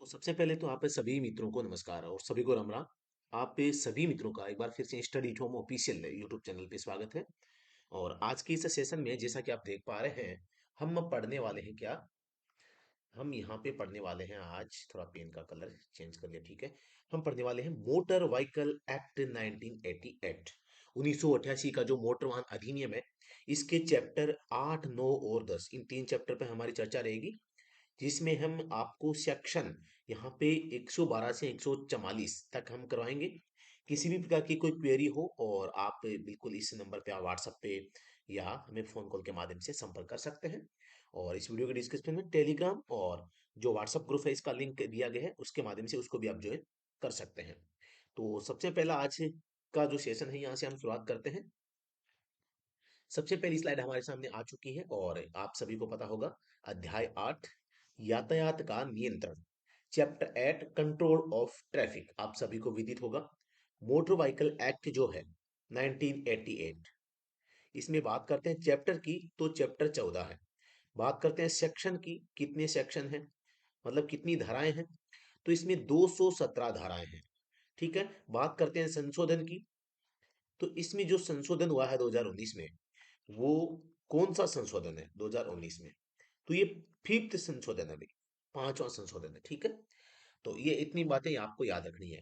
तो सबसे पहले तो आप सभी मित्रों को नमस्कार और सभी को राम राम। आप सभी मित्रों का एक बार फिर से study home official YouTube channel पे स्वागत है। और आज की इस सेशन में जैसा कि आप देख पा रहे हैं, हम पढ़ने वाले हैं क्या। हम यहाँ पे पढ़ने वाले हैं आज, थोड़ा पेन का कलर चेंज कर लिया, ठीक है। हम पढ़ने वाले हैं मोटर व्हीकल एक्ट 1988, 1988 का जो मोटर वाहन अधिनियम है। इसके चैप्टर 8, 9 और 10, इन तीन चैप्टर पे हमारी चर्चा रहेगी। जिसमें हम आपको सेक्शन यहाँ पे 112 से 144 तक हम करवाएंगे। किसी भी प्रकार की कोई क्वेरी हो और आप बिल्कुल इस नंबर पे आप व्हाट्सएप पे या हमें फोन कॉल के माध्यम से संपर्क कर सकते हैं। और इस वीडियो के डिस्क्रिप्शन में टेलीग्राम और जो व्हाट्सएप ग्रुप है इसका लिंक दिया गया है, उसके माध्यम से उसको भी आप ज्वाइन कर सकते हैं। तो सबसे पहला आज का जो सेशन है यहाँ से हम शुरुआत करते हैं। सबसे पहली स्लाइड हमारे सामने आ चुकी है और आप सभी को पता होगा, अध्याय 8 यातायात का नियंत्रण, चैप्टर 8 कंट्रोल ऑफ ट्रैफिक आप सभी को विदित होगा। मोटर व्हीकल एक्ट जो है 1988, इसमें बात करते हैं चैप्टर की, तो चैप्टर 14 है। बात करते हैं सेक्शन की, कितने सेक्शन हैं, मतलब कितनी धाराएं हैं, तो इसमें 217 धाराएं हैं। ठीक है। बात करते हैं संशोधन की, तो इसमें जो संशोधन हुआ है 2019 में, वो कौन सा संशोधन है 2019 में, तो ये फिफ्थ संशोधन है भाई, पांचवा संशोधन है। ठीक है। तो ये इतनी बातें आपको याद रखनी है।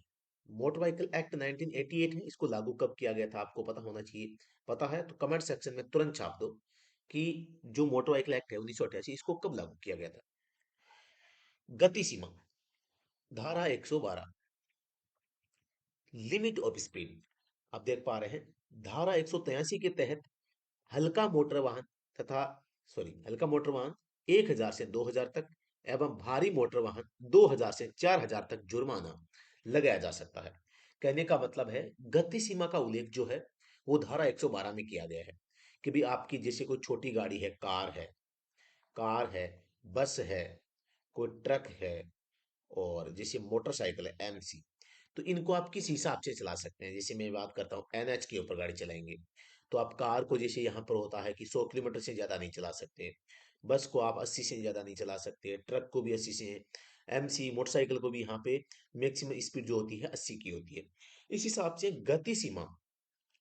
मोटर व्हीकल एक्ट 1988 है, इसको लागू कब किया गया था आपको पता होना चाहिए। पता है तो कमेंट सेक्शन में तुरंत छाप दो कि जो मोटर व्हीकल एक्ट है 1988, इसको कब लागू किया गया था। गति सीमा, धारा 112, लिमिट ऑफ स्पीड, आप देख पा रहे हैं धारा 183 के तहत हल्का मोटर वाहन तथा हल्का मोटर वाहन 1000 से 2000 तक एवं भारी मोटर वाहन 2000 से 4000 तक जुर्माना लगाया जा सकता है। कहने का मतलब है गति सीमा का उल्लेख जो है वो धारा 112 में किया गया है कि भी आपकी जैसे कोई छोटी गाड़ी है, कार है, बस है, कोई ट्रक है, और जैसे मोटरसाइकिल है एमसी, तो इनको आप किस हिसाब से चला सकते हैं। जैसे मैं बात करता हूँ एनएच के ऊपर गाड़ी चलाएंगे, तो आप कार को जैसे यहाँ पर होता है कि 100 किलोमीटर से ज्यादा नहीं चला सकते, बस को आप 80 से ज्यादा नहीं चला सकते, ट्रक को भी 80 से, एमसी मोटरसाइकिल को भी यहाँ पे मैक्सिमम स्पीड जो होती है 80 की होती है। इस हिसाब से गति सीमा,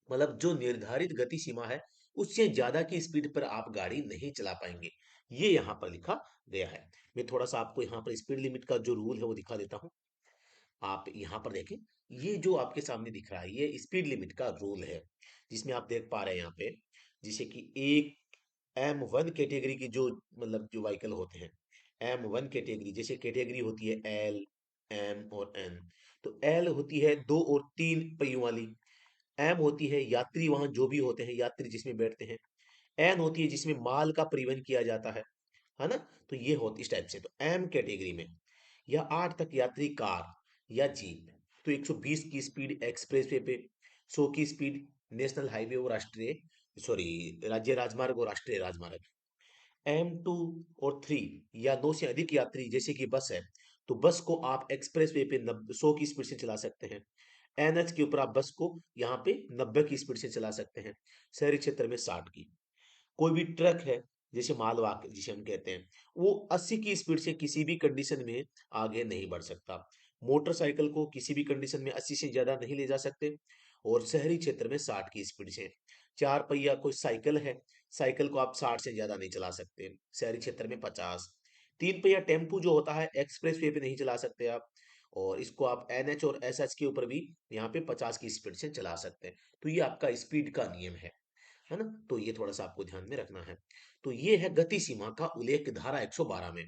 मतलब जो निर्धारित गति सीमा है, उससे ज्यादा की स्पीड पर आप गाड़ी नहीं चला पाएंगे, ये यहाँ पर लिखा गया है। मैं थोड़ा सा आपको यहाँ पर स्पीड लिमिट का जो रूल है वो दिखा देता हूँ। आप यहाँ पर देखें, ये जो आपके सामने दिख रहा है ये स्पीड लिमिट का रूल है, जिसमें आप देख पा रहे हैं यहाँ पे, जैसे कि एक M1 कैटेगरी की जो, मतलब जो व्हीकल होते हैं, M1 कैटेगरी, जैसे कैटेगरी होती है एल, एम और एन। तो एल होती है 2 और 3 पहियों वाली, एम होती है यात्री वाहन जो भी होते हैं, यात्री जिसमें बैठते हैं, एन होती है जिसमें माल का परिवहन किया जाता है ना। तो ये होती इस टाइप से, तो एम कैटेगरी में या 8 तक यात्री कार या जीप, तो 120 की स्पीड एक्सप्रेस वे पे, 100 की स्पीड नेशनल हाईवे और राष्ट्रीय, राज्य राजमार्ग और राष्ट्रीय राजमार्ग। M2 और 3 या 2 से अधिक यात्री जैसे कि बस है, तो बस को आप एक्सप्रेस वे पे 100 की स्पीड से चला सकते हैं। एनएच के ऊपर आप बस को यहाँ पे 90 की स्पीड से चला सकते हैं, शहरी क्षेत्र में 60 की। कोई भी ट्रक है, जैसे मालवाहक जिसे हम कहते हैं, वो 80 की स्पीड से किसी भी कंडीशन में आगे नहीं बढ़ सकता। मोटरसाइकिल को किसी भी कंडीशन में 80 से ज्यादा नहीं ले जा सकते, और शहरी क्षेत्र में 60 की स्पीड से। 4 पहिया कोई साइकिल है, साइकिल को आप 60 से ज्यादा नहीं चला सकते, शहरी क्षेत्र में 50। 3 पहिया टेम्पू जो होता है एक्सप्रेस वे पे नहीं चला सकते आप, और इसको आप एनएच और एसएच के ऊपर भी यहाँ पे 50 की स्पीड से चला सकते हैं। तो ये आपका स्पीड का नियम है ना। तो ये थोड़ा सा आपको ध्यान में रखना है। तो ये है गति सीमा का उल्लेख धारा 112 में।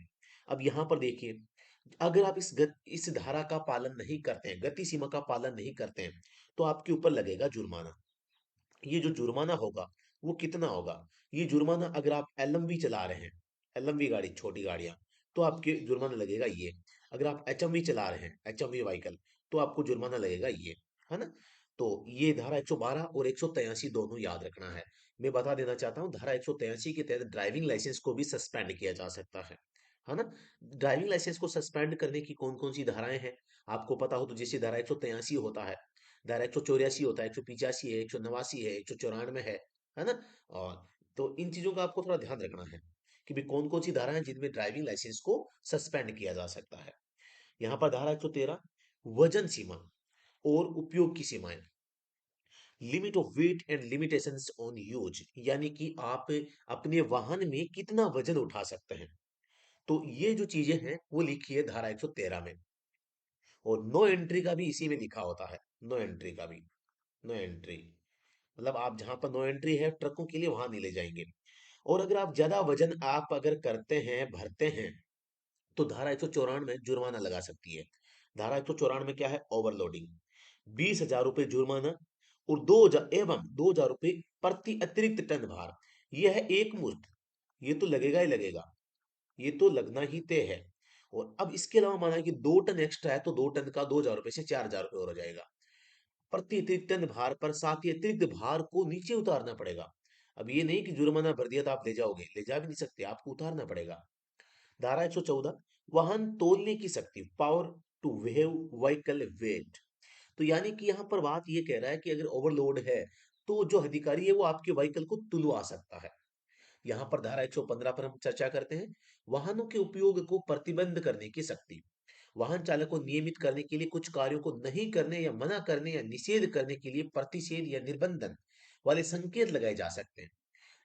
अब यहाँ पर देखिए, अगर आप इस धारा का पालन नहीं करते हैं, गति सीमा का पालन नहीं करते हैं, तो आपके ऊपर लगेगा जुर्माना। ये जो जुर्माना होगा वो कितना होगा, ये जुर्माना अगर आप एलएमवी चला रहे हैं, एलएमवी गाड़ी, छोटी गाड़ियां, तो आपके जुर्माना लगेगा ये। अगर आप एचएमवी चला रहे हैं, एचएमवी व्हीकल, तो आपको जुर्माना लगेगा ये, है ना। तो ये धारा 112 और 183 दोनों याद रखना है। मैं बता देना चाहता हूँ, धारा 183 के तहत ड्राइविंग लाइसेंस को भी सस्पेंड किया जा सकता है ना। ड्राइविंग लाइसेंस को सस्पेंड करने की कौन कौन सी धाराएं हैं आपको पता हो तो, जैसे धारा 183 होता है, धारा 184 होता है, 185 है, 189 है, 194 है ना। और तो इन चीजों का आपको थोड़ा ध्यान रखना है कि भी कौन कौन सी धारा है जिनमें ड्राइविंग लाइसेंस को सस्पेंड किया जा सकता है। यहाँ पर धारा 113 वजन सीमा और उपयोग की सीमाएं, limit of weight and limitations on use, यानी कि आप अपने वाहन में कितना वजन उठा सकते हैं। तो ये जो चीजें हैं वो लिखी है धारा 113 में। और नो एंट्री का भी इसी में लिखा होता है। नो एंट्री का भी, नो एंट्री मतलब आप जहां पर नो एंट्री है ट्रकों के लिए वहां नहीं ले जाएंगे। और अगर आप ज्यादा वजन आप अगर करते हैं भरते हैं तो धारा 194 जुर्माना लगा सकती है। धारा 194 क्या है? ओवरलोडिंग, 20,000 रुपये जुर्माना और 2,000 एवं 2,000 रुपये प्रति अतिरिक्त टन भार। यह है एक मुश्त, ये तो लगेगा ही लगेगा, ये तो लगना ही तय है। और अब इसके अलावा माना कि 2 टन एक्स्ट्रा है तो 2 टन का 2,000 रुपये से 4,000 रुपये और हो जाएगा। प्रति अतिरिक्त टन भार पर साथ ही अतिरिक्त भार को नीचे उतारना पड़ेगा। अब ये नहीं कि जुर्माना भर दिया तो आप ले जाओगे, ले जा भी नहीं सकते, आपको उतारना पड़ेगा। धारा 114 वाहन तोलने की शक्ति, power to weigh vehicle weight. तो यानी कि यहाँ पर बात ये कह रहा है कि अगर ओवरलोड है तो जो अधिकारी है वो आपके व्हीकल को तुलवा सकता है। यहाँ पर धारा 115 पर हम चर्चा करते हैं, वाहनों के उपयोग को प्रतिबंध करने की शक्ति। वाहन चालक को नियमित करने के लिए कुछ कार्यों को नहीं करने या मना करने या निषेध करने के लिए प्रतिषेध या निर्बंधन वाले संकेत लगाए जा सकते हैं।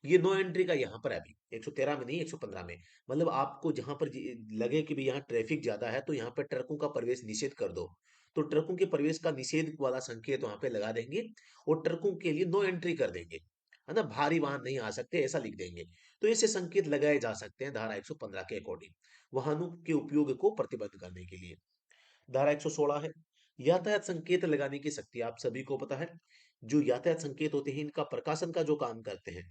ये नो एंट्री का यहाँ पर है अभी 113 में नहीं, 115 में। मतलब आपको जहां पर लगे कि भाई यहाँ ट्रैफिक ज्यादा है तो यहाँ पे ट्रकों का प्रवेश निषेध कर दो, तो ट्रकों के प्रवेश का निषेध वाला संकेत वहां पे लगा देंगे और ट्रकों के लिए नो एंट्री कर देंगे, है ना, भारी वाहन नहीं आ सकते ऐसा लिख देंगे। तो ऐसे संकेत लगाए जा सकते हैं धारा 115 के अकॉर्डिंग, वाहनों के उपयोग को प्रतिबंध करने के लिए। धारा 116 है यातायात संकेत लगाने की शक्ति। आप सभी को पता है जो यातायात संकेत होते हैं इनका प्रकाशन का जो काम करते हैं,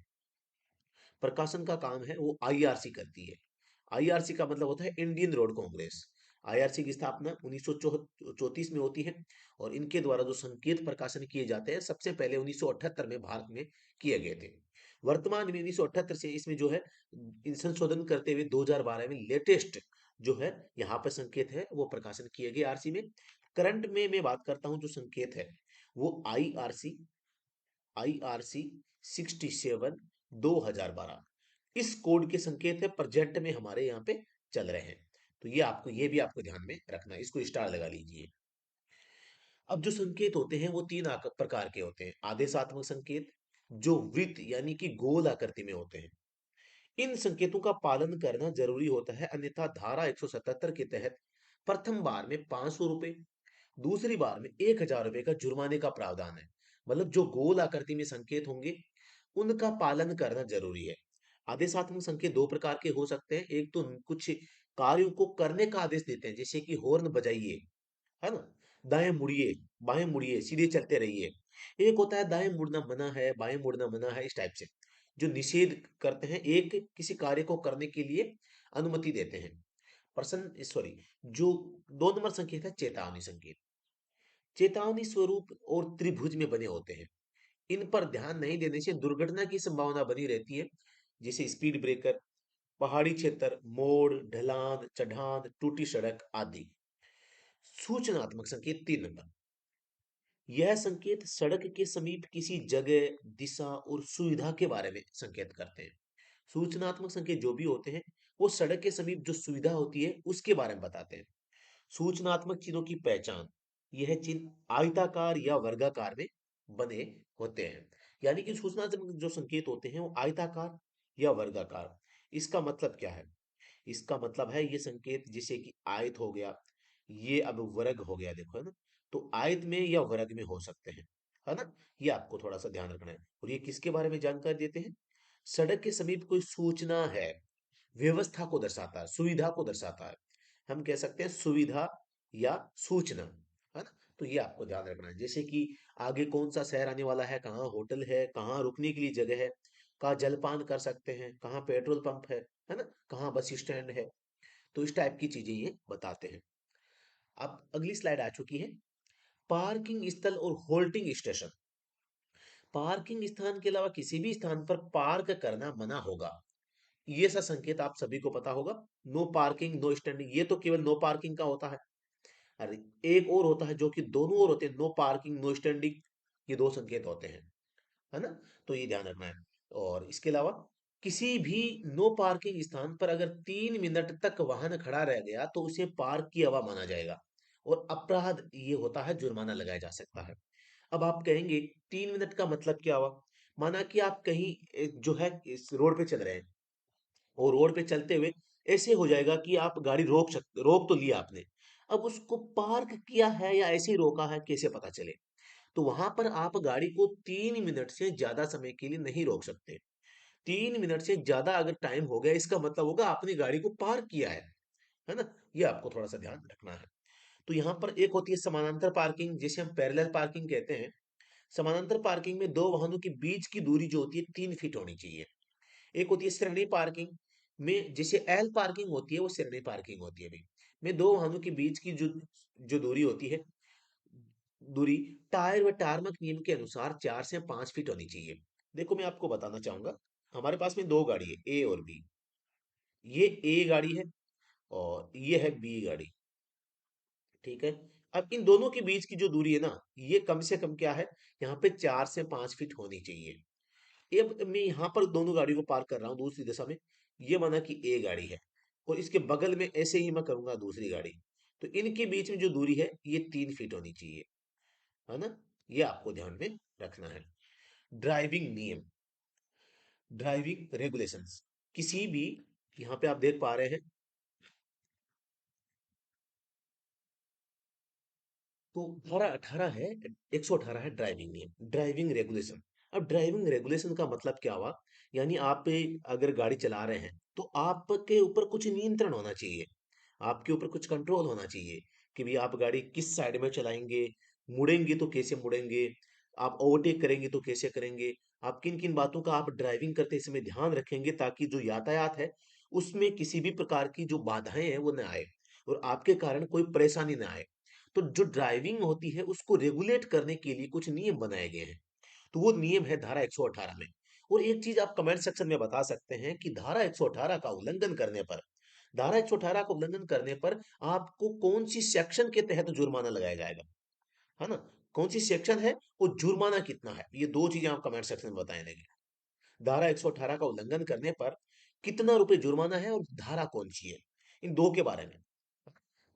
प्रकाशन का काम है वो आईआरसी करती है। आईआरसी का मतलब होता है इंडियन रोड कांग्रेस। आईआरसी की स्थापना 1934 में होती है और इनके द्वारा जो संकेत प्रकाशन किए जाते हैं सबसे पहले 1978 में भारत में किए गए थे। वर्तमान में 1978 से इसमें जो है इन संशोधन करते हुए 2012 में लेटेस्ट जो है यहाँ पर संकेत है वो प्रकाशन किए गए आरसी में। करंट में मैं बात करता हूँ जो संकेत है वो आईआरसी, आईआरसी 67 2012 इस कोड के संकेत है प्रेजेंट में हमारे यहाँ पे चल रहे हैं। तो ये भी आपको ध्यान में रखना है, इसको स्टार लगा लीजिए। अब जो संकेत होते हैं वो तीन प्रकार के होते हैं। आदेशात्मक संकेत जो वृत्त यानी कि गोल आकृति में होते हैं, इन संकेतों का पालन करना जरूरी होता है, अन्यथा धारा 177 के तहत प्रथम बार में 500 रुपए, दूसरी बार में 1,000 रुपए का जुर्माने का प्रावधान है। मतलब जो गोल आकृति में संकेत होंगे उनका पालन करना जरूरी है। आदेशात्मक संकेत दो प्रकार के हो सकते हैं, एक तो कुछ कार्यों को करने का आदेश देते हैं जैसे कि हॉर्न बजाइए, है ना, दाएं मुड़िए, बाएं मुड़िए, सीधे चलते रहिए। एक होता है दाएं मुड़ना मना है, बाएं मुड़ना मना है, इस टाइप से जो निषेध करते हैं, एक किसी कार्य को करने के लिए अनुमति देते हैं। प्रश्न सॉरी, जो 2 नंबर संकेत है चेतावनी संकेत, चेतावनी स्वरूप और त्रिभुज में बने होते हैं। इन पर ध्यान नहीं देने से दुर्घटना की संभावना बनी रहती है, जैसे स्पीड ब्रेकर, पहाड़ी क्षेत्र, मोड़, ढलान, चढ़ान, टूटी सड़क आदि। सूचनात्मक संकेत 3 नंबर, यह संकेत सड़क के समीप किसी जगह, दिशा और सुविधा के बारे में संकेत करते हैं। सूचनात्मक संकेत जो भी होते हैं वो सड़क के समीप जो सुविधा होती है उसके बारे में बताते हैं। सूचनात्मक चिन्हों की पहचान, यह चिन्ह आयताकार या वर्गाकार में बने होते हैं। यानी कि सूचनात्मक जो संकेत होते हैं वो आयताकार या वर्गाकार। इसका मतलब क्या है? इसका मतलब है ये संकेत जैसे कि आयत हो गया, ये अब वर्ग हो गया, देखो है ना, तो आयत में या वर्ग में हो सकते हैं, है ना। ये आपको थोड़ा सा ध्यान रखना है। और ये किसके बारे में जानकारी देते हैं? सड़क के समीप कोई सूचना है, व्यवस्था को दर्शाता है, सुविधा को दर्शाता है, हम कह सकते हैं सुविधा या सूचना, है ना। तो ये आपको ध्यान रखना है, जैसे कि आगे कौन सा शहर आने वाला है, कहाँ होटल है, कहाँ रुकने के लिए जगह है, कहाँ जलपान कर सकते हैं, कहाँ पेट्रोल पंप है ना, कहाँ बस स्टैंड है। तो इस टाइप की चीजें ये बताते हैं। अब अगली स्लाइड आ चुकी है, पार्किंग स्थल और होल्डिंग स्टेशन। पार्किंग स्थान के अलावा किसी भी स्थान पर पार्क करना मना होगा। ये सा संकेत आप सभी को पता होगा, नो पार्किंग नो स्टैंडिंग, ये तो केवल नो पार्किंग का होता है। अरे एक और होता है जो कि दोनों ओर होते हैं, नो पार्किंग नो स्टैंडिंग, ये दो संकेत होते हैं, है ना। तो ये ध्यान रखना है। और इसके अलावा किसी भी नो पार्किंग स्थान पर अगर 3 मिनट तक वाहन खड़ा रह गया तो उसे पार्क किया हुआ माना जाएगा और अपराध ये होता है, जुर्माना लगाया जा सकता है। अब आप कहेंगे 3 मिनट का मतलब क्या हुआ? माना कि आप कहीं जो है इस रोड पे चल रहे हैं और रोड पे चलते हुए ऐसे हो जाएगा कि आप गाड़ी रोक तो लिया आपने, अब उसको पार्क किया है या ऐसे ही रोका है, कैसे पता चले? तो वहां पर आप गाड़ी को 3 मिनट से ज्यादा समय के लिए नहीं रोक सकते। 3 मिनट से ज्यादा अगर टाइम हो गया, इसका मतलब होगा आपने गाड़ी को पार्क किया है ना? ये आपको थोड़ा सा ध्यान रखना है। तो यहाँ पर एक होती है समानांतर पार्किंग, जिसे हम पैरेलल पार्किंग कहते हैं। समानांतर पार्किंग में दो वाहनों के बीच की दूरी जो होती है 3 फीट होनी चाहिए। एक होती है श्रेणी पार्किंग में, जिसे एल पार्किंग होती है, वो श्रेणी पार्किंग होती है भाई। में दो वाहनों के बीच की जो जो दूरी होती है, दूरी टायर व टारमक नियम के अनुसार 4 से 5 फीट होनी चाहिए। देखो मैं आपको बताना चाहूंगा, हमारे पास में दो गाड़ी है, ए और बी। ये ए गाड़ी है और ये है बी गाड़ी, ठीक है। अब इन दोनों के बीच की जो दूरी है ना, ये कम से कम क्या है, यहाँ पे 4 से 5 फीट होनी चाहिए। अब मैं यहाँ पर दोनों गाड़ी को पार्क कर रहा हूँ दूसरी दिशा में। ये माना कि ए गाड़ी है और इसके बगल में ऐसे ही मैं करूंगा दूसरी गाड़ी। तो इनके बीच में जो दूरी है ये 3 फीट होनी चाहिए, है ना? ये आपको ध्यान में रखना है। ड्राइविंग नियम, ड्राइविंग रेगुलेशंस, किसी भी, यहाँ पे आप देख पा रहे हैं, तो धारा 18 है, 118 है ड्राइविंग नियम, ड्राइविंग रेगुलेशन। अब ड्राइविंग रेगुलेशन का मतलब क्या हुआ? यानी आप अगर गाड़ी चला रहे हैं तो आपके ऊपर कुछ नियंत्रण होना चाहिए, आपके ऊपर कुछ कंट्रोल होना चाहिए कि भी आप गाड़ी किस साइड में चलाएंगे, मुड़ेंगे तो कैसे मुड़ेंगे, आप ओवरटेक करेंगे तो कैसे करेंगे, आप किन किन बातों का आप ड्राइविंग करते समय ध्यान रखेंगे ताकि जो यातायात है उसमें किसी भी प्रकार की जो बाधाएं हैं वो न आए और आपके कारण कोई परेशानी ना आए। तो जो ड्राइविंग होती है उसको रेगुलेट करने के लिए कुछ नियम बनाए गए हैं। तो वो नियम है धारा 118 में। और एक चीज आप कमेंट सेक्शन में बता सकते हैं कि धारा 118 का उल्लंघन करने पर, धारा 118 का उल्लंघन करने पर आपको कौन सी सेक्शन के तहत जुर्माना लगाया जाएगा, है ना? कौन सी सेक्शन है और जुर्माना कितना है, ये दो चीजें आप कमेंट सेक्शन में बताएंगे। धारा 118 का उल्लंघन करने पर कितना रुपए जुर्माना है और धारा कौन सी है, इन दो के बारे में।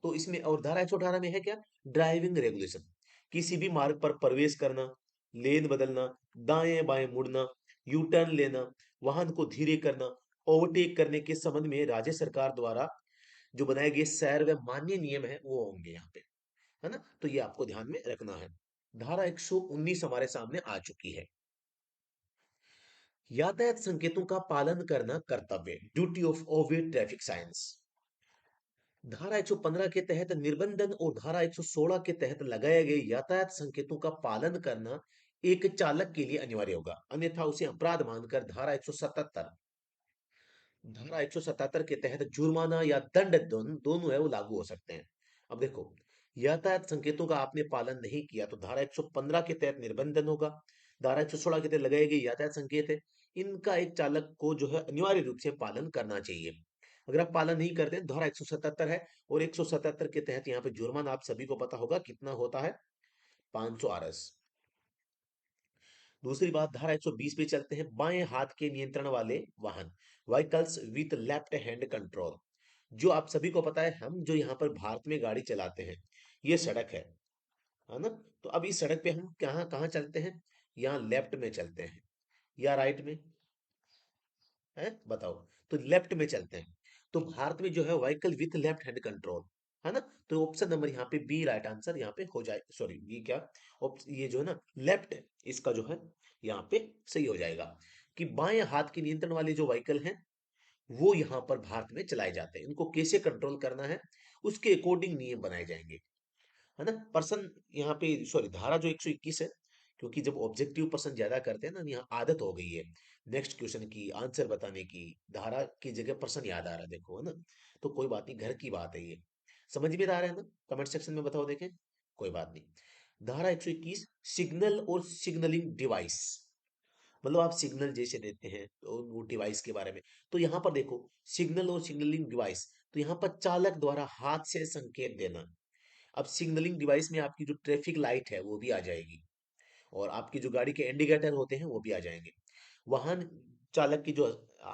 तो इसमें और धारा 118 में है क्या? ड्राइविंग रेगुलेशन, किसी भी मार्ग पर प्रवेश करना, लेन बदलना, दाएं बाएं मुड़ना, यू टर्न लेना, वाहन को धीरे करना, ओवरटेक करने के संबंध में राज्य सरकार द्वारा जो बनाए गए सैर व मान्य नियम है वो होंगे यहाँ पे, है ना? तो ये आपको ध्यान में रखना है। धारा 119 हमारे सामने आ चुकी है। यातायात संकेतों का पालन करना कर्तव्य, ड्यूटी ऑफ ओवे ट्रैफिक साइंस। धारा 115 के तहत निर्बंधन और धारा 116 के तहत लगाए गए यातायात संकेतों का पालन करना एक चालक के लिए अनिवार्य होगा, अन्यथा उसे अपराध मानकर धारा 177 के तहत जुर्माना या दंड दोनों है वो लागू हो सकते हैं। अब देखो, यातायात संकेतों का आपने पालन नहीं किया तो धारा 115 के तहत निर्बंधन होगा, धारा 116 के तहत लगाए गए यातायात संकेत है, इनका एक चालक को जो है अनिवार्य रूप से पालन करना चाहिए। अगर आप पालन नहीं करते हैं, धारा 177 है और 177 के तहत यहाँ पे जुर्माना आप सभी को पता होगा कितना होता है, 500 आरएस। दूसरी बात, धारा 120 पे चलते हैं, बाएं हाथ के नियंत्रण वाले वाहन, vehicles with left hand control. जो आप सभी को पता है, हम जो यहाँ पर भारत में गाड़ी चलाते हैं, ये सड़क है ना? तो अब इस सड़क पे हम कहाँ कहाँ चलते हैं? यहाँ लेफ्ट में चलते हैं या राइट में, है बताओ? तो लेफ्ट में चलते हैं। तो भारत में जो है vehicle with left hand control, है ना? तो ऑप्शन नंबर यहाँ पे बी राइट आंसर यहाँ पे हो जाए, सॉरी ये क्या, ये जो है ना लेफ्ट, इसका जो है यहाँ पे सही हो जाएगा कि बाएं हाथ के नियंत्रण वाले जो व्हीकल हैं वो यहाँ पर भारत में चलाए जाते हैं, इनको कैसे कंट्रोल करना है उसके अकॉर्डिंग नियम बनाए जाएंगे, है ना? पर्सन यहाँ पे, सॉरी धारा जो 121 है, क्योंकि जब ऑब्जेक्टिव पर्सन ज्यादा करते हैं ना, यहाँ आदत हो गई है नेक्स्ट क्वेश्चन की आंसर बताने की, धारा की जगह पर्सन याद आ रहा है, देखो, है ना? तो कोई बात नहीं, घर की बात है ये, समझ में आ रहा है ना? कमेंट सेक्शन में बताओ, देखें, कोई बात नहीं। धारा 121, सिग्नल और सिग्नलिंग डिवाइस, मतलब आप सिग्नल जैसे देते हैं तो वो डिवाइस के बारे में। तो यहाँ पर देखो, सिग्नल और सिग्नलिंग डिवाइस, तो यहाँ पर चालक द्वारा हाथ से संकेत देना। अब सिग्नलिंग डिवाइस में आपकी जो ट्रैफिक लाइट है वो भी आ जाएगी और आपकी जो गाड़ी के इंडिकेटर होते हैं वो भी आ जाएंगे। वाहन चालक की जो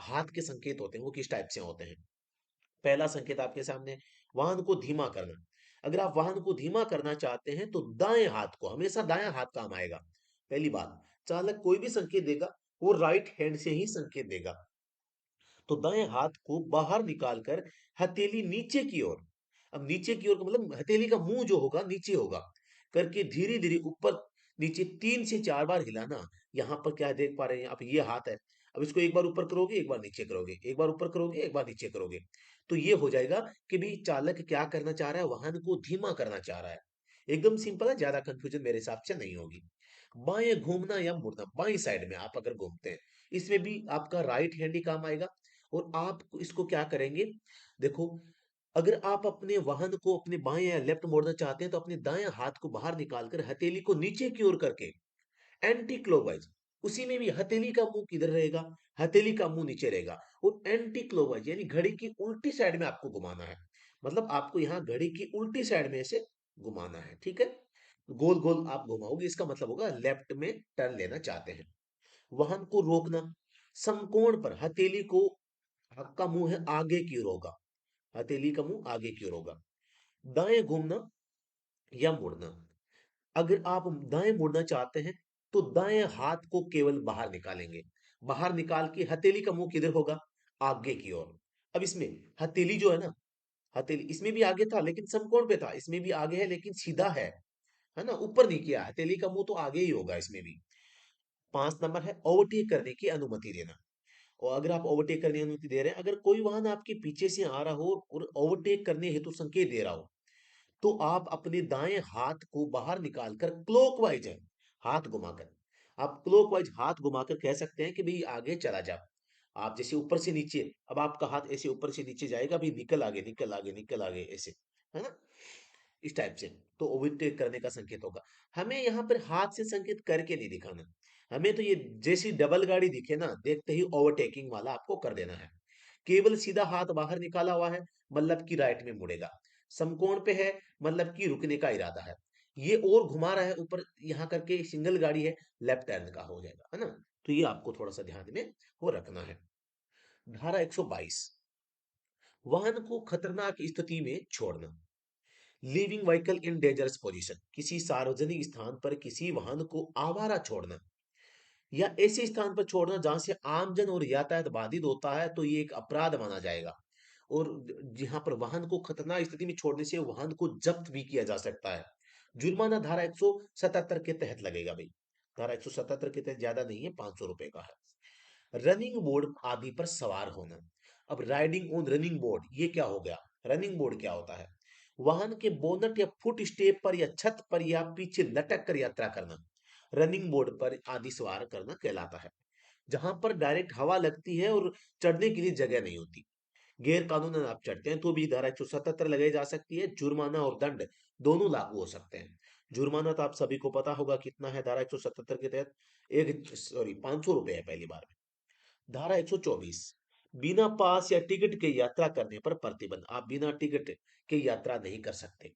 हाथ के संकेत होते हैं वो किस टाइप से होते हैं। पहला संकेत आपके सामने, वाहन को धीमा करना। अगर आप वाहन को धीमा करना चाहते हैं तो दाएं हाथ को, हमेशा दायां हाथ काम आएगा। पहली बात, चालक कोई भी संकेत देगा वो राइट हैंड से ही संकेत देगा। तो दाएं हाथ को बाहर निकालकर हथेली नीचे की ओर, अब नीचे की ओर का मतलब हथेली का मुंह जो होगा नीचे होगा, करके धीरे धीरे ऊपर नीचे 3 से 4 बार हिलाना। यहाँ पर क्या देख पा रहे हैं आप, ये हाथ है। अब इसको एक बार ऊपर करोगे, एक बार नीचे करोगे, एक बार ऊपर करोगे, एक बार नीचे करोगे, तो ये हो जाएगा कि भाई चालक क्या करना चाह रहा है, वाहन को धीमा करना चाह रहा है। एकदम सिंपल है, ज्यादा कंफ्यूजन मेरे हिसाब से नहीं होगी। बाएं घूमना या मुड़ना, बाई साइड में आप अगर घूमते हैं, इसमें भी आपका राइट हैंड ही काम आएगा। और आप इसको क्या करेंगे, देखो, अगर आप अपने वाहन को अपने बाएं या लेफ्ट मोड़ना चाहते हैं तो अपने दाएं हाथ को बाहर निकालकर हथेली को नीचे की ओर करके एंटी क्लॉकवाइज, उसी में भी हथेली का मुंह किधर रहेगा, हथेली का मुंह नीचे रहेगा। और एंटी क्लॉकवाइज यानी घड़ी की उल्टी साइड में आपको घुमाना है। मतलब आपको यहाँ घड़ी की उल्टी साइड में से घुमाना है, ठीक है। गोल गोल आप घुमाओगे, इसका मतलब होगा लेफ्ट में टर्न लेना चाहते हैं। वाहन को रोकना, समकोण पर हथेली को, आपका मुंह है आगे की ओर होगा, हथेली का मुंह आगे की ओर होगा। दाएं घूमना या मुड़ना, अगर आप दाएं मुड़ना चाहते हैं तो दाएं हाथ को केवल बाहर निकालेंगे, बाहर निकाल के हथेली का मुंह किधर होगा, आगे की ओर। अब इसमें हथेली जो है ना, हथेली इसमें भी आगे था लेकिन समकोण पे था, इसमें भी आगे है लेकिन सीधा है ना, ऊपर नहीं किया, हथेली का मुंह तो आगे ही होगा इसमें भी। 5 नंबर है ओवरटेक करने की अनुमति देना। और अगर आप ओवरटेक करने की अनुमति दे रहे हैं, अगर कोई वाहन आपके पीछे से आ रहा हो और ओवरटेक करने हेतु संकेत दे रहा हो, तो आप अपने दाएं हाथ को बाहर निकालकर क्लॉकवाइज है, हाथ घुमाकर, आप क्लॉकवाइज हाथ घुमाकर कह सकते हैं कि भाई आगे चला जा। आप जैसे ऊपर से नीचे, अब आपका हाथ ऐसे ऊपर से नीचे जाएगा, भाई निकल आगे, निकल आगे, निकल आगे, ऐसे, है ना, इस टाइप से। तो ओवरटेक करने का संकेत होगा। हमें यहाँ पर हाथ से संकेत करके नहीं दिखाना, हमें तो ये जैसी डबल गाड़ी दिखे ना, देखते ही ओवरटेकिंग वाला आपको कर देना है। केवल सीधा हाथ बाहर निकाला हुआ है, मतलब कि राइट में मुड़ेगा। समकोण पे है, मतलब कि रुकने का इरादा है। ये और घुमा रहा है ऊपर यहाँ करके, सिंगल गाड़ी है, लेफ्ट टर्न का हो जाएगा, है ना। तो ये आपको थोड़ा सा ध्यान में वो रखना है। धारा 122, वाहन को खतरनाक स्थिति में छोड़ना। Leaving vehicle in dangerous position, किसी सार्वजनिक स्थान पर किसी वाहन को आवारा छोड़ना या ऐसे स्थान पर छोड़ना जहां से आमजन और यातायात बाधित होता है, तो ये एक अपराध माना जाएगा। और जहां पर वाहन को खतरनाक स्थिति में छोड़ने से वाहन को जब्त भी किया जा सकता है। जुर्माना धारा 177 के तहत लगेगा भाई। धारा 177 के तहत ज्यादा नहीं है, 500 रुपए का है। रनिंग बोर्ड आदि पर सवार होना, अब राइडिंग ऑन रनिंग बोर्ड ये क्या हो गया, रनिंग बोर्ड क्या होता है, वाहन के बोनट या फुट स्टेप पर या छत पर या पीछे लटक कर यात्रा करना, रनिंग बोर्ड पर आदि सवार करना कहलाता है। जहां पर डायरेक्ट हवा लगती है और चढ़ने के लिए जगह नहीं होती, गैर कानूनन आप चढ़ते हैं तो भी धारा 177 लगाई जा सकती है। जुर्माना और दंड दोनों लागू हो सकते हैं। जुर्माना तो आप सभी को पता होगा कितना है धारा 177 के तहत, एक सॉरी 500 रुपए है पहली बार में। धारा 124, बिना पास या टिकट के यात्रा करने पर प्रतिबंध, आप बिना टिकट के यात्रा नहीं कर सकते।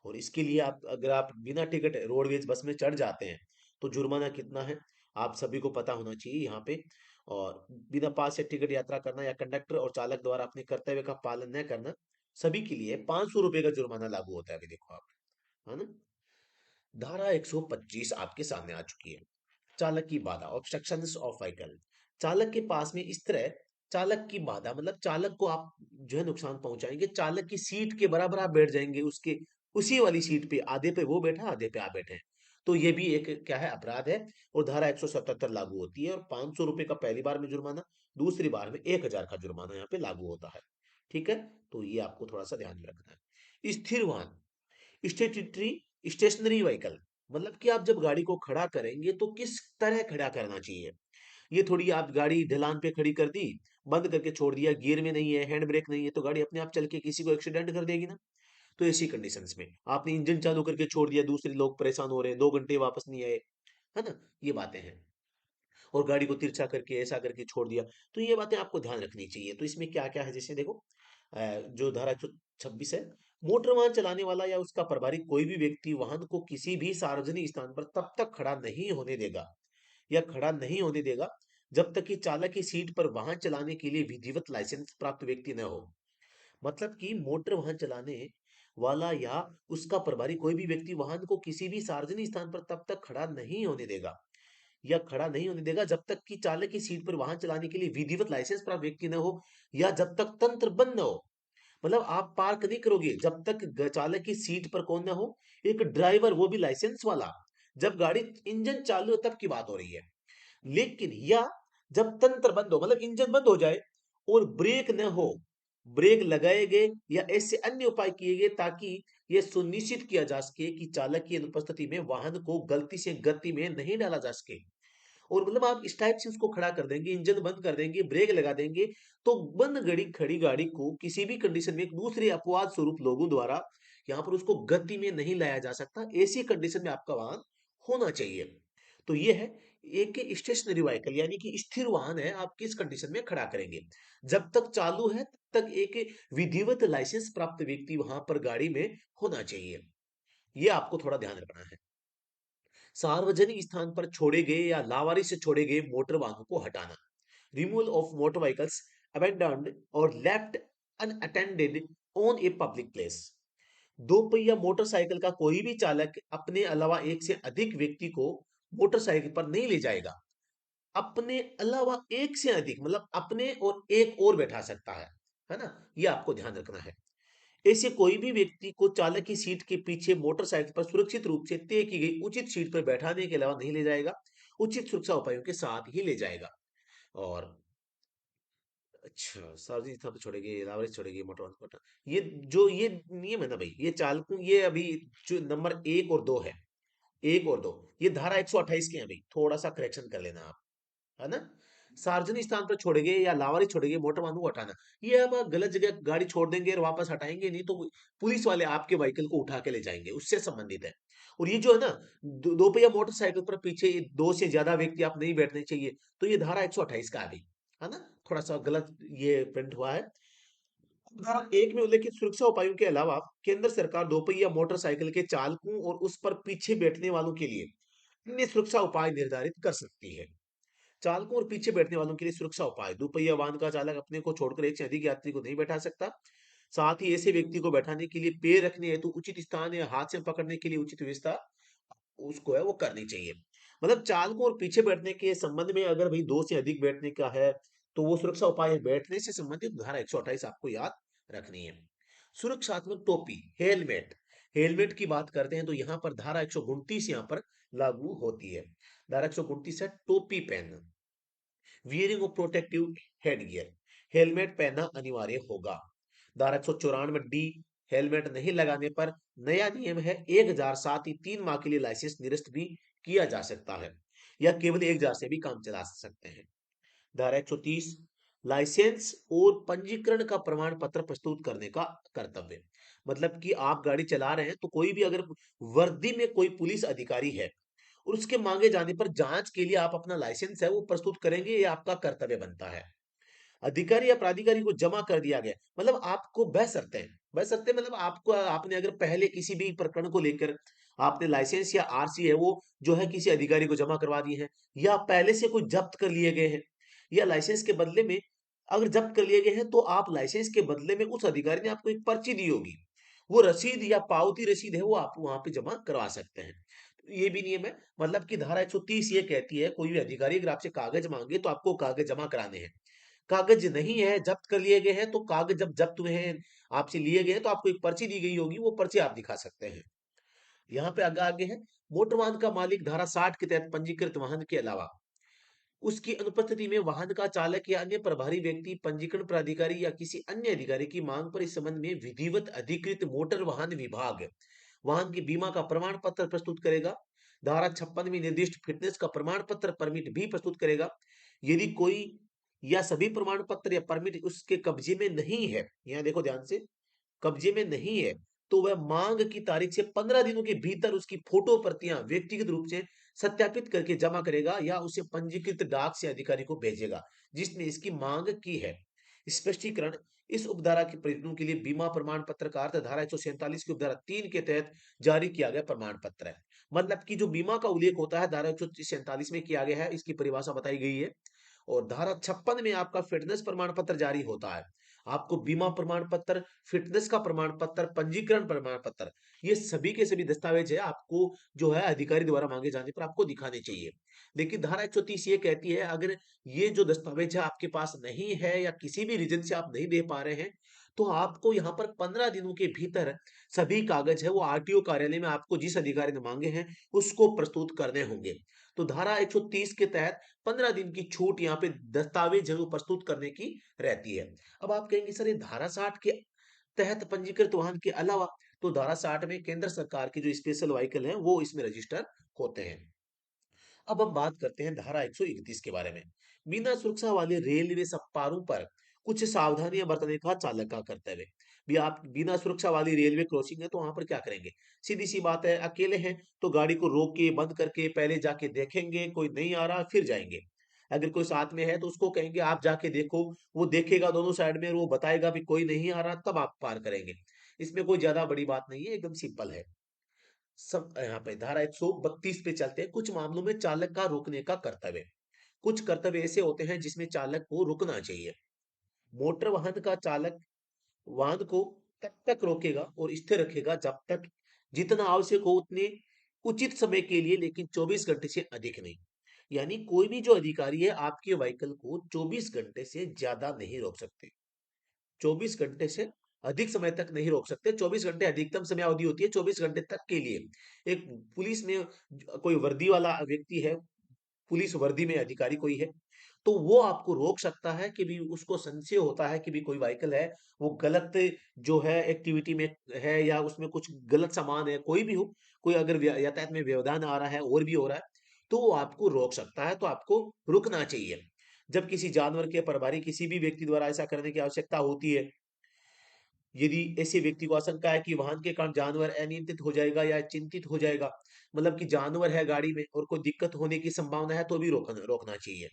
और इसके लिए आप, अगर आप बिना टिकट रोडवेज बस में चढ़ जाते हैं तो जुर्माना कितना है, आप सभी को पता होना चाहिए यहाँ पे। और बिना पास या टिकट यात्रा करना या कंडक्टर और चालक द्वारा अपने कर्तव्य का पालन न करना, सभी के लिए 500 रुपए का जुर्माना लागू होता है, अभी देखो आप, है ना। धारा 125 आपके सामने आ चुकी है। चालक की बाधा, ऑब्स्ट्रक्शंस ऑफ व्हीकल, चालक के पास में इस तरह, चालक की बाधा मतलब चालक को आप जो है नुकसान पहुंचाएंगे, चालक की सीट के बराबर आप बैठ जाएंगे, उसके उसी वाली सीट पे, आधे पे वो बैठा, आधे पे आप बैठे हैं, तो ये भी एक क्या है, अपराध है। और धारा 177 लागू होती है, और 500 रुपए का पहली बार में जुर्माना, दूसरी बार में 1000 का जुर्माना यहाँ पे लागू होता है, ठीक है। तो ये आपको थोड़ा सा ध्यान में रखना है। स्थिर वाहन, स्टेटरी स्टेशनरी व्हीकल, मतलब कि आप जब गाड़ी को खड़ा करेंगे तो किस तरह खड़ा करना चाहिए। ये थोड़ी आप गाड़ी ढलान पे खड़ी कर दी, बंद करके छोड़ दिया, गियर में नहीं है, हैंड ब्रेक नहीं है, तो गाड़ी अपने आप चल के किसी को एक्सीडेंट कर देगी ना। तो ऐसी कंडीशंस में आपने इंजन चालू करके छोड़ दिया, दूसरे लोग परेशान हो रहे हैं, 2 घंटे वापस नहीं आए, है ना, ये बातें हैं। और गाड़ी को तिरछा करके ऐसा करके छोड़ दिया, तो ये बातें आपको ध्यान रखनी चाहिए। तो इसमें क्या क्या है, जैसे देखो, जो धारा 126 है, मोटर वाहन चलाने वाला या उसका प्रभारी कोई भी व्यक्ति वाहन को किसी भी सार्वजनिक स्थान पर तब तक खड़ा नहीं होने देगा या खड़ा नहीं होने देगा जब तक कि चालक की सीट पर वाहन चलाने के लिए विधिवत लाइसेंस प्राप्त व्यक्ति न हो। मतलब कि मोटर वाहन चलाने वाला या उसका प्रभारी कोई भी व्यक्ति वाहन को किसी भी सार्वजनिक स्थान पर तब तक खड़ा नहीं होने देगा या खड़ा नहीं होने देगा जब तक कि चालक की सीट पर वाहन चलाने के लिए विधिवत लाइसेंस प्राप्त व्यक्ति न हो या जब तक तंत्र बंद न हो। मतलब आप पार्क नहीं करोगे जब तक चालक की सीट पर कौन ना हो, एक ड्राइवर, वो भी लाइसेंस वाला। जब गाड़ी इंजन चालू हो तब की बात हो रही है। लेकिन या जब तंत्र बंद हो, मतलब इंजन बंद हो जाए और ब्रेक न हो, ब्रेक लगाए गए या ऐसे अन्य उपाय किए गए ताकि यह सुनिश्चित किया जा सके कि चालक की अनुपस्थिति में वाहन को गलती से गति में नहीं डाला जा सके। और मतलब आप इस टाइप से उसको खड़ा कर देंगे, इंजन बंद कर देंगे, ब्रेक लगा देंगे, तो बंद गड़ी खड़ी गाड़ी को किसी भी कंडीशन में एक दूसरे अपवाद स्वरूप लोगों द्वारा यहाँ पर उसको गति में नहीं लाया जा सकता। ऐसी कंडीशन में आपका वाहन होना चाहिए। तो ये है एक स्टेशनरी व्हीकल, यानी कि स्थिर वाहन है, आप किस कंडीशन में खड़ा करेंगे। जब तक चालू है तब तक एक विधिवत लाइसेंस प्राप्त व्यक्ति वहां पर गाड़ी में होना चाहिए। ये आपको थोड़ा ध्यान रखना है। सार्वजनिक स्थान पर छोड़े गए या लावारिस से छोड़े गए मोटर वाहनों को हटाना। Removal of motor vehicles abandoned और left unattended on a public place. दो पहिया मोटरसाइकिल का कोई भी चालक अपने अलावा एक से अधिक व्यक्ति को मोटरसाइकिल पर नहीं ले जाएगा। अपने अलावा एक से अधिक मतलब अपने और एक और बैठा सकता है ना? ये आपको ध्यान रखना है। ऐसे कोई भी व्यक्ति को चालक की सीट के पीछे मोटरसाइकिल पर सुरक्षित रूप से तय की गई उचित सीट पर बैठाने के अलावा नहीं ले जाएगा, उचित सुरक्षा उपायों के साथ ही ले जाएगा। और अच्छा, सार्वजनिक स्थान पर छोड़ेंगे, लावारिस छोड़ेंगे, मोटर वाहन को ये जो ये नियम है ना भाई, ये चालकों, ये अभी जो नंबर एक और दो है, एक और दो, ये धारा 128 के हैं भाई, थोड़ा सा करेक्शन कर लेना आप, है ना? सार्वजनिक स्थान पर छोड़ेंगे या लावारिस छोड़ेंगे, मोटर वाहनों को हटाना। ये अब आप गलत जगह गाड़ी छोड़ देंगे और वापस हटाएंगे नहीं तो पुलिस वाले आपके व्हीकल को उठा के ले जाएंगे, उससे संबंधित है। और ये जो है ना, दो पहिया मोटरसाइकिल पर पीछे दो से ज्यादा व्यक्ति आप नहीं बैठने चाहिए, तो ये धारा 128 का है अभी, है ना? थोड़ा सा गलत ये प्रिंट हुआ है। धारा एक में उल्लेखित सुरक्षा उपायों के अलावा केंद्र सरकार दोपहिया मोटरसाइकिल के चालकों और उस पर पीछे बैठने वालों के लिए अन्य सुरक्षा उपाय निर्धारित कर सकती है। चालकों और पीछे बैठने वालों के लिए सुरक्षा उपाय। दोपहिया वाहन का चालक अपने को छोड़कर एक से अधिक यात्री को नहीं बैठा सकता। साथ ही ऐसे व्यक्ति को बैठाने के लिए पैर रखने हेतु उचित स्थान या हाथ से पकड़ने के लिए उचित व्यवस्था उसको है वो करनी चाहिए। मतलब चालकों और पीछे बैठने के संबंध में अगर भाई दो से अधिक बैठने का है तो वो सुरक्षा उपाय है, बैठने से संबंधित धारा 128 आपको याद रखनी है। सुरक्षात्मक टोपी, हेलमेट। हेलमेट की बात करते हैं तो यहाँ पर धारा 129 यहाँ पर लागू होती है। धारा 129 है टोपी पहनना, wearing of protective headgear, helmet पहनना अनिवार्य होगा। धारा 194 डी, हेलमेट नहीं लगाने पर नया नियम है 1000, साथ ही 3 माह के लिए लाइसेंस निरस्त भी किया जा सकता है या केवल 1000 से भी काम चला सकते हैं। धारा 130 लाइसेंस और पंजीकरण का प्रमाण पत्र प्रस्तुत करने का कर्तव्य। मतलब कि आप गाड़ी चला रहे हैं तो कोई भी अगर वर्दी में कोई पुलिस अधिकारी है और उसके मांगे जाने पर जांच के लिए आप अपना लाइसेंस है वो प्रस्तुत करेंगे, ये आपका कर्तव्य बनता है। अधिकारी या प्राधिकारी को जमा कर दिया गया, मतलब आपको बह सकते हैं, बह सकते हैं मतलब आपको, आपने अगर पहले किसी भी प्रकरण को लेकर आपने लाइसेंस या आरसी है वो जो है किसी अधिकारी को जमा करवा दिए हैं, या पहले से कोई जब्त कर लिए गए हैं, या लाइसेंस के बदले में अगर जब्त कर लिए गए हैं तो आप लाइसेंस के बदले में उस अधिकारी ने आपको एक पर्ची दी होगी, वो रसीद या पावती रसीद है वो आप वहां पे जमा करवा सकते हैं। तो ये भी नियम है। मतलब कि धारा 130 ये कहती है कोई भी अधिकारी अगर आपसे कागज मांगे तो आपको कागज जमा कराने हैं। कागज नहीं है, जब्त कर लिए गए हैं, तो कागज जब जब्त हुए हैं, आपसे लिए गए हैं, तो आपको एक पर्ची दी गई होगी, वो पर्ची आप दिखा सकते हैं। यहाँ पे आगे आगे है, मोटर वाहन का मालिक धारा 60 के तहत पंजीकृत वाहन के अलावा उसकी अनुपस्थिति में वाहन का चालक या अन्य प्रभारी व्यक्ति पंजीकरण प्राधिकारी या किसी अन्य अधिकारी की मांग पर इस संबंध में विधिवत अधिकृत मोटर वाहन विभाग वाहन की बीमा का प्रमाण पत्र प्रस्तुत करेगा। धारा 56 में निर्दिष्ट फिटनेस का प्रमाण पत्र परमिट भी प्रस्तुत करेगा। यदि कोई या सभी प्रमाण पत्र या परमिट उसके कब्जे में नहीं है, यहाँ देखो ध्यान से, कब्जे में नहीं है, तो वह मांग की तारीख से 15 दिनों के भीतर उसकी फोटो प्रतियां व्यक्तिगत रूप से सत्यापित करके जमा करेगा या उसे पंजीकृत डाक से अधिकारी को भेजेगा जिसने इसकी मांग की है। स्पष्टीकरण, इस उपधारा के प्रयोजनों के लिए बीमा प्रमाण पत्र का अर्थ धारा 147 की उपधारा 3 के तहत जारी किया गया प्रमाण पत्र है। मतलब कि जो बीमा का उल्लेख होता है धारा 147 में किया गया है, इसकी परिभाषा बताई गई है। और धारा 56 में आपका फिटनेस प्रमाण पत्र जारी होता है। आपको बीमा प्रमाण पत्र, फिटनेस का प्रमाण पत्र, पंजीकरण प्रमाण पत्र, ये सभी के सभी दस्तावेज है आपको जो है अधिकारी द्वारा मांगे जाने पर आपको दिखाने चाहिए। लेकिन धारा 130 ये कहती है अगर ये जो दस्तावेज है आपके पास नहीं है या किसी भी रीजन से आप नहीं दे पा रहे हैं, तो आपको यहाँ पर 15 दिनों के भीतर सभी कागज है वो आरटीओ कार्यालय में आपको जिस अधिकारी ने मांगे हैं उसको प्रस्तुत करने होंगे। तो धारा 130 के तहत 15 दिन की छूट यहाँ पे दस्तावेज है वो प्रस्तुत करने की रहती है। अब आप कहेंगे सर ये धारा 60 के तहत पंजीकृत वाहन के अलावा, तो धारा 60 में केंद्र सरकार की जो स्पेशल व्हीकल है वो इसमें रजिस्टर होते हैं। अब हम बात करते हैं धारा 131 के बारे में। बिना सुरक्षा वाले रेलवे सप्पारों पर कुछ सावधानियां बरतने का चालक का कर्तव्य है। भी आप बिना सुरक्षा वाली रेलवे क्रॉसिंग है तो वहां पर क्या करेंगे? सीधी सी बात है, अकेले हैं तो गाड़ी को रोक के बंद करके पहले जाके देखेंगे कोई नहीं आ रहा फिर जाएंगे। अगर कोई साथ में है तो उसको कहेंगे आप जाके देखो, वो देखेगा दोनों साइड में और वो बताएगा भी कोई नहीं आ रहा, तब आप पार करेंगे। इसमें कोई ज्यादा बड़ी बात नहीं है, एकदम सिंपल है। सब यहाँ पे धारा 132 पे चलते हैं। कुछ मामलों में चालक का रोकने का कर्तव्य। कुछ कर्तव्य ऐसे होते हैं जिसमें चालक को रुकना चाहिए। मोटर वाहन का चालक वाहन को तब तक रोकेगा और स्थिर रखेगा जब तक जितना आवश्यक हो उतने उचित समय के लिए, लेकिन 24 घंटे से अधिक नहीं। यानी कोई भी जो अधिकारी है आपके व्हीकल को 24 घंटे से ज्यादा नहीं रोक सकते। 24 घंटे से अधिक समय तक नहीं रोक सकते। 24 घंटे अधिकतम समय अवधि होती है 24 घंटे तक के लिए। एक पुलिस में कोई वर्दी वाला व्यक्ति है, पुलिस वर्दी में अधिकारी कोई है, तो वो आपको रोक सकता है कि भी उसको संशय होता है कि भी कोई व्हीकल है वो गलत जो है एक्टिविटी में है या उसमें कुछ गलत सामान है, कोई भी हो, कोई अगर यातायात में व्यवधान आ रहा है और भी हो रहा है, तो वो आपको रोक सकता है, तो आपको रुकना चाहिए। जब किसी जानवर के प्रभारी किसी भी व्यक्ति द्वारा ऐसा करने की आवश्यकता होती है, यदि ऐसे व्यक्ति को आशंका है कि वाहन के कारण जानवर अनियंत्रित हो जाएगा या चिंतित हो जाएगा, मतलब कि जानवर है गाड़ी में और कोई दिक्कत होने की संभावना है, तो भी रोकना रोकना चाहिए।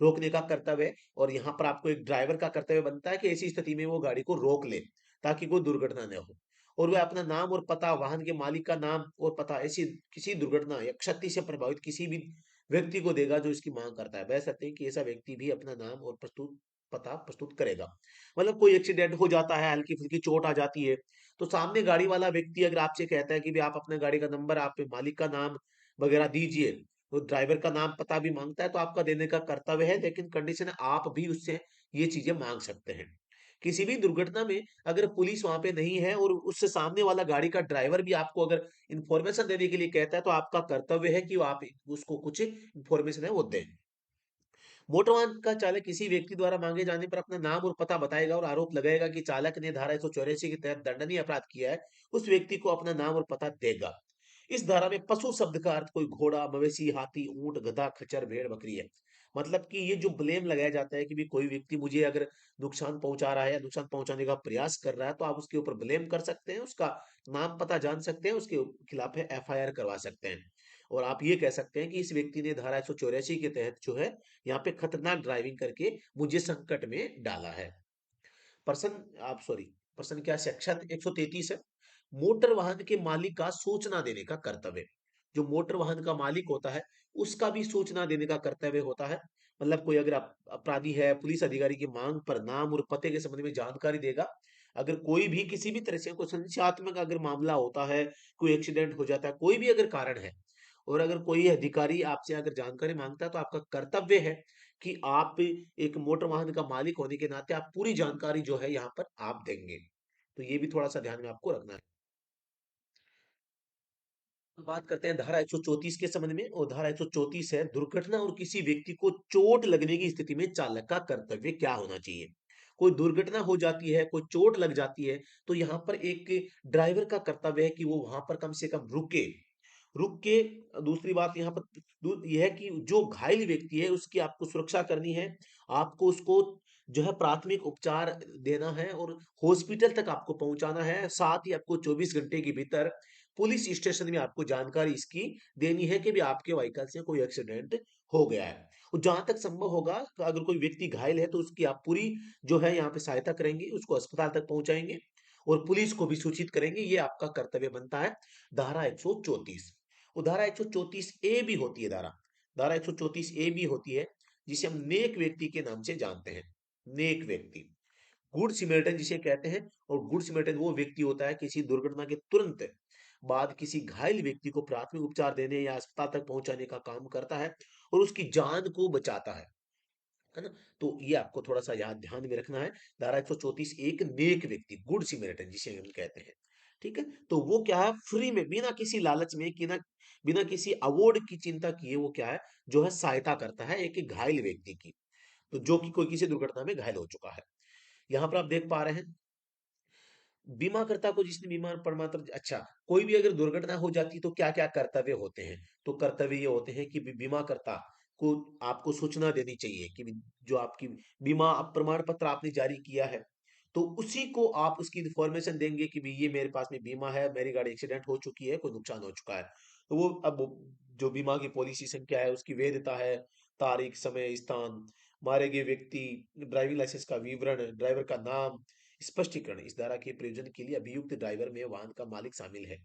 रोकने का कर्तव्य है और यहाँ पर आपको एक ड्राइवर का कर्तव्य बनता है कि ऐसी स्थिति में वो गाड़ी को रोक ले ताकि कोई दुर्घटना न हो। और वह अपना नाम और पता, वाहन के मालिक का नाम और पता ऐसी किसी दुर्घटना या क्षति से प्रभावित किसी भी व्यक्ति को देगा जो इसकी मांग करता है। बशर्ते हैं कि ऐसा व्यक्ति भी अपना नाम और पता प्रस्तुत करेगा। मतलब कोई एक्सीडेंट हो जाता है, हल्की फुल्की चोट आ जाती है, तो सामने गाड़ी वाला व्यक्ति अगर आपसे कहता है कि भी आप अपने गाड़ी का नंबर, आप मालिक का नाम वगैरह दीजिए, तो ड्राइवर का नाम पता भी मांगता है तो आपका देने का कर्तव्य है, लेकिन कंडीशन है आप भी उससे ये चीजें मांग सकते हैं। किसी भी दुर्घटना में अगर पुलिस वहां पे नहीं है और उससे सामने वाला गाड़ी का ड्राइवर भी आपको अगर इंफॉर्मेशन देने के लिए कहता है, तो आपका कर्तव्य है कि वो आप उसको कुछ इंफॉर्मेशन है वो दें। मोटर वाहन का चालक किसी व्यक्ति द्वारा मांगे जाने पर अपना नाम और पता बताएगा और आरोप लगाएगा कि चालक ने धारा 184 के तहत दंडनीय अपराध किया है, उस व्यक्ति को अपना नाम और पता देगा। इस धारा में पशु शब्द का अर्थ कोई घोड़ा, मवेशी, हाथी, ऊंट, गधा, खच्चर, भेड़, बकरी है। मतलब कि ये जो ब्लेम लगाया जाता है कि भी कोई व्यक्ति मुझे अगर नुकसान पहुंचा रहा है या नुकसान पहुंचाने का प्रयास कर रहा है, तो आप उसके ऊपर ब्लेम कर सकते हैं, उसका नाम पता जान सकते हैं, उसके खिलाफ है एफआईआर करवा सकते हैं। और आप ये कह सकते हैं कि इस व्यक्ति ने धारा 184 के तहत जो है यहाँ पे खतरनाक ड्राइविंग करके मुझे संकट में डाला है। पर्सन आप सॉरी पर्सन क्या, सेक्शन 133 है। मोटर वाहन के मालिक का सूचना देने का कर्तव्य। जो मोटर वाहन का मालिक होता है उसका भी सूचना देने का कर्तव्य होता है। मतलब कोई अगर अपराधी है, पुलिस अधिकारी की मांग पर नाम और पते के संबंध में जानकारी देगा। अगर कोई भी किसी भी तरह से कोई संशयात्मक अगर मामला होता है, कोई एक्सीडेंट हो जाता है, कोई भी अगर कारण है, और अगर कोई अधिकारी आपसे अगर जानकारी मांगता है, तो आपका कर्तव्य है कि आप एक मोटर वाहन का मालिक होने के नाते आप पूरी जानकारी जो है यहाँ पर आप देंगे। तो ये भी थोड़ा सा ध्यान में आपको रखना है। बात करते हैं धारा 134 के संबंध में, और धारा 134 है दुर्घटना और किसी व्यक्ति को चोट लगने की स्थिति में चालक का कर्तव्य क्या होना चाहिए। कोई दुर्घटना हो जाती है, कोई चोट लग जाती है, तो यहाँ पर एक ड्राइवर का कर्तव्य है कि वो वहां पर कम से कम रुके। रुक के दूसरी बात यहाँ पर यह है कि जो घायल व्यक्ति है उसकी आपको सुरक्षा करनी है। आपको उसको जो है प्राथमिक उपचार देना है और हॉस्पिटल तक आपको पहुंचाना है। साथ ही आपको 24 घंटे के भीतर पुलिस स्टेशन में आपको जानकारी इसकी देनी है कि भी आपके व्हीकल से कोई एक्सीडेंट हो गया है। और जहां तक संभव होगा तो अगर कोई व्यक्ति घायल है तो उसकी आप पूरी जो है यहाँ पे सहायता करेंगे, उसको अस्पताल तक पहुंचाएंगे और पुलिस को भी सूचित करेंगे। ये आपका कर्तव्य बनता है। धारा 134, वो धारा 134 ए भी होती है। धारा धारा 134 ए भी होती है, जिसे हम नेक व्यक्ति के नाम से जानते हैं। नेक व्यक्ति, गुड सिमरिटन जिसे कहते हैं। और गुड सिमरिटन वो व्यक्ति होता है किसी दुर्घटना के तुरंत बाद किसी घायल व्यक्ति को प्राथमिक उपचार देने या अस्पताल तक पहुंचाने का काम करता है और उसकी जान को बचाता है ना। तो ये आपको थोड़ा सा याद ध्यान में रखना है। धारा 134 एक नेक व्यक्ति, गुड सिमरिटन जिसे हम कहते हैं, ठीक है। तो वो क्या है, फ्री में, बिना किसी लालच में, कि ना बिना किसी अवार्ड की चिंता किए, वो क्या है, जो है सहायता करता है एक घायल व्यक्ति की, तो जो कि कोई किसी दुर्घटना में घायल हो चुका है। यहाँ पर आप देख पा रहे हैं, बीमाकर्ता को जिसने बीमा प्रमाण पत्र, अच्छा, कोई भी अगर दुर्घटना हो जाती है तो क्या क्या कर्तव्य होते हैं। तो कर्तव्य ये होते हैं कि बीमाकर्ता को आपको सूचना देनी चाहिए कि जो आपकी बीमा प्रमाण पत्र आपने जारी किया है, तो उसी को आप उसकी इन्फॉर्मेशन देंगे कि भी ये मेरे पास में बीमा है, मेरी गाड़ी एक्सीडेंट हो चुकी है, कोई नुकसान हो चुका है। तो वो अब जो बीमा की पॉलिसी संख्या है, उसकी वैधता है, तारीख, समय, स्थान, मारे गए व्यक्ति, ड्राइविंग लाइसेंस का विवरण, ड्राइवर का नाम, स्पष्टीकरण। इस धारा के प्रयोजन के लिए अभियुक्त ड्राइवर में वाहन का मालिक शामिल है,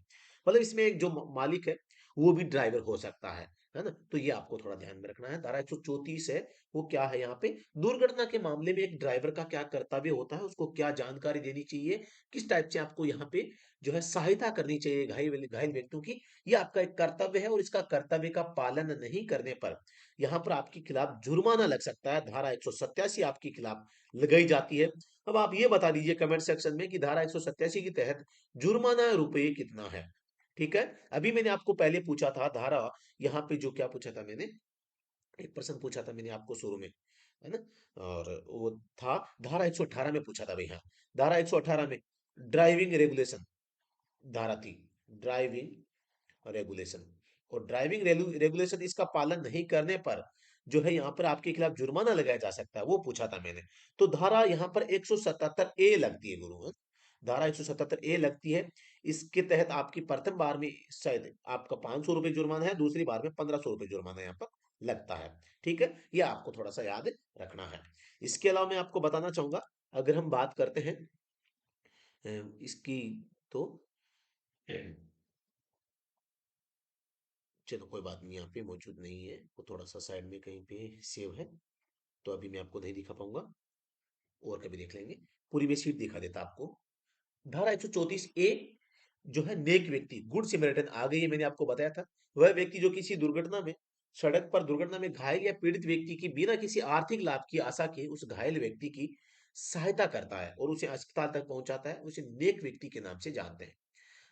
मतलब इसमें एक जो मालिक है वो भी ड्राइवर हो सकता है ना। तो ये आपको थोड़ा ध्यान में रखना है। धारा 134 है, वो क्या है, यहाँ पे दुर्घटना के मामले में एक ड्राइवर का क्या कर्तव्य होता है, उसको क्या जानकारी देनी चाहिए, किस टाइप से आपको यहाँ पे जो है सहायता करनी चाहिए घायल घायल व्यक्तियों की, ये आपका एक कर्तव्य है। और इसका कर्तव्य का पालन नहीं करने पर यहाँ पर आपके खिलाफ जुर्माना लग सकता है। धारा 187 आपके खिलाफ लगाई जाती है। अब आप ये बता दीजिए कमेंट सेक्शन में कि धारा 187 के तहत जुर्माना रुपये कितना है। ठीक है, अभी मैंने आपको पहले पूछा था धारा, यहाँ पे जो क्या पूछा था मैंने, एक प्रश्न पूछा था मैंने आपको शुरू में, है ना। और वो था धारा 118 में पूछा था भाई। हाँ, धारा 118 में ड्राइविंग रेगुलेशन धारा थी, ड्राइविंग रेगुलेशन। और ड्राइविंग रेगुलेशन इसका पालन नहीं करने पर जो है यहाँ पर आपके खिलाफ जुर्माना लगाया जा सकता है, वो पूछा था मैंने। तो धारा यहाँ पर 177 ए लगती है गुरु, हाँ? धारा 177 ए लगती है। इसके तहत आपकी प्रथम बार में शायद आपका 500 रुपए जुर्माना है, दूसरी बार में 1500 रुपए जुर्माना यहाँ पर लगता है। ठीक है, ये आपको थोड़ा सा याद रखना है। इसके अलावा मैं आपको बताना चाहूंगा, अगर हम बात करते हैं इसकी, तो चलो कोई बात नहीं, यहाँ पे मौजूद नहीं है, वो थोड़ा सा साइड में कहीं पे सेव है, तो अभी मैं आपको नहीं दिखा पाऊंगा, और कभी देख लेंगे। पूरी मैं शीट दिखा देता आपको। धारा 134 ए जो है नेक व्यक्ति, गुड सिमरिटन आ गई है, मैंने आपको बताया था। वह व्यक्ति जो किसी दुर्घटना में, सड़क पर दुर्घटना में घायल या पीड़ित व्यक्ति की बिना किसी आर्थिक लाभ की आशा के उस घायल व्यक्ति की सहायता करता है और उसे अस्पताल तक पहुंचाता है, उसे नेक व्यक्ति के नाम से जानते हैं।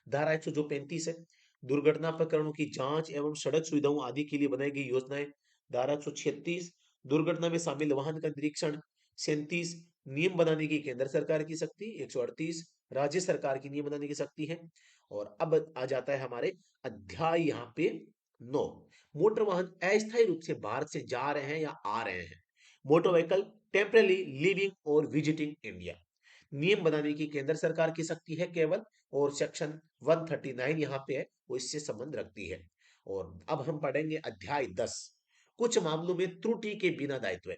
धारा 135 है, दुर्घटना प्रकरणों की जांच एवं सड़क सुविधाओं आदि के लिए बनाई गई योजनाएं। धारा 136, दुर्घटना में शामिल वाहन का निरीक्षण। 37, नियम बनाने की केंद्र सरकार की शक्ति। 138, राज्य सरकार की नियम बनाने की शक्ति है। और अब आ जाता है हमारे अध्याय यहाँ पे 9, मोटर वाहन अस्थायी रूप से भारत से जा रहे हैं या आ रहे हैं, मोटर व्हीकल टेम्परली लिविंग और विजिटिंग इंडिया। नियम बनाने की केंद्र सरकार की शक्ति है केवल। और सेक्शन 139 यहाँ पे है, वो इससे संबंध रखती है। और अब हम पढ़ेंगे अध्याय 10, कुछ मामलों में त्रुटि के बिना दायित्व,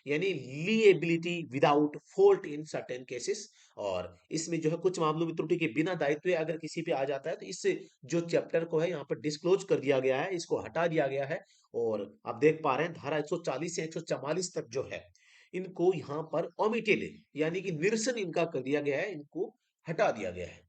यानी liability without fault in certain cases. और इसमें जो है कुछ मामलों में त्रुटि के बिना दायित्व अगर किसी पे आ जाता है, तो इस जो चैप्टर को है यहाँ पर डिस्क्लोज कर दिया गया है, इसको हटा दिया गया है। और आप देख पा रहे हैं धारा 140 से 144 तक जो है, इनको यहाँ पर ओमिटेड, यानी कि निरसन इनका कर दिया गया है, इनको हटा दिया गया है।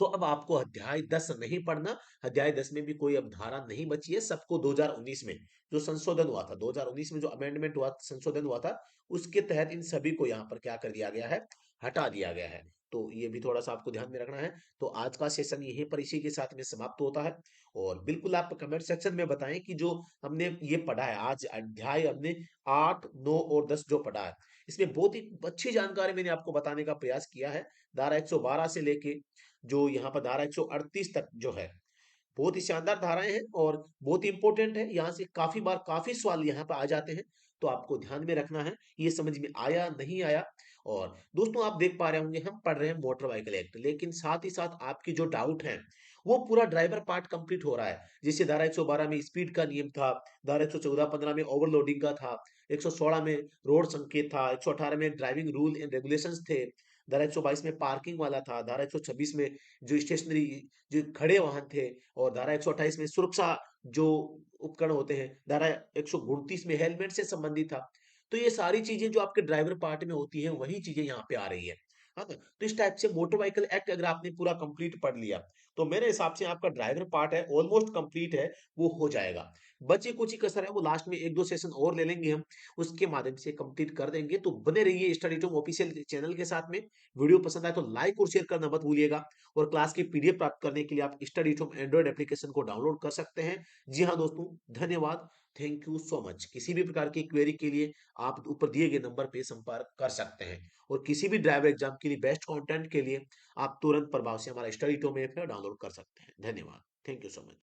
तो अब आपको अध्याय 10 नहीं पढ़ना। अध्याय 10 में भी कोई अब धारा नहीं बची है, सबको 2019 में जो संशोधन हुआ था, 2019 में जो अमेंडमेंट हुआ, संशोधन हुआ था, उसके तहत इन सभी को यहाँ पर क्या कर दिया गया है, हटा दिया गया है। तो ये भी थोड़ा सा आपको ध्यान में रखना है। तो आज का सेशन यहीं पर इसी के साथ में समाप्त होता है। और बिल्कुल आप कमेंट सेक्शन में बताएं कि जो हमने ये पढ़ा है आज, अध्याय हमने 8, 9 और 10 जो पढ़ा है, इसमें बहुत ही अच्छी जानकारी मैंने आपको बताने का प्रयास किया है। धारा 112 से लेके जो यहाँ पर धारा 138 तक जो है, बहुत ही शानदार धाराएं हैं और बहुत ही इंपॉर्टेंट है। यहाँ से काफी बार काफी सवाल यहाँ पर आ जाते हैं, तो आपको ध्यान में रखना है ये समझ में आया नहीं आया। और दोस्तों आप देख पा रहे होंगे हम पढ़ रहे हैं मोटर व्हीकल एक्ट, लेकिन साथ ही साथ आपकी जो डाउट है वो पूरा ड्राइवर पार्ट कंप्लीट हो रहा है। जैसे धारा 112 में स्पीड का नियम था, धारा 114-15 में ओवरलोडिंग का था, 116 में रोड संकेत था, 118 में ड्राइविंग रूल एंड रेगुलेशंस थे, धारा 122 में पार्किंग वाला था, धारा 126 में जो स्टेशनरी जो खड़े वाहन थे और धारा 128 में सुरक्षा जो उपकरण होते हैं, धारा 129 में हेलमेट से संबंधित था। तो ये सारी चीज़ें जो आपके ड्राइवर पार्ट में होती हैं, वही चीज़ें यहाँ पे आ रही हैं। है ना? तो इस टाइप से मोटर व्हीकल एक्ट अगर आपने पूरा कंप्लीट पढ़ लिया, तो मेरे हिसाब से आपका ड्राइवर पार्ट है ऑलमोस्ट कंप्लीट है, वो हो जाएगा। बची-कुची कसर है वो लास्ट में 1-2 सेशन और ले लेंगे हम, उसके माध्यम से कंप्लीट कर देंगे। तो बने रहिए स्टडी टूम ऑफिशियल चैनल के साथ में। वीडियो पसंद आए तो लाइक और शेयर करना मत भूलिएगा और क्लास की पीडीएफ प्राप्त करने के लिए आप स्टडी टूम एंड्रॉइड एप्लीकेशन को डाउनलोड कर सकते हैं। जी हाँ दोस्तों, धन्यवाद। Thank you so much. किसी भी प्रकार की क्वेरी के लिए आप ऊपर दिए गए नंबर पे संपर्क कर सकते हैं और किसी भी ड्राइवर एग्जाम के लिए बेस्ट कंटेंट के लिए आप तुरंत प्रभाव से हमारा स्टडी टूम ऐप है डाउनलोड कर सकते हैं। धन्यवाद। Thank you so much.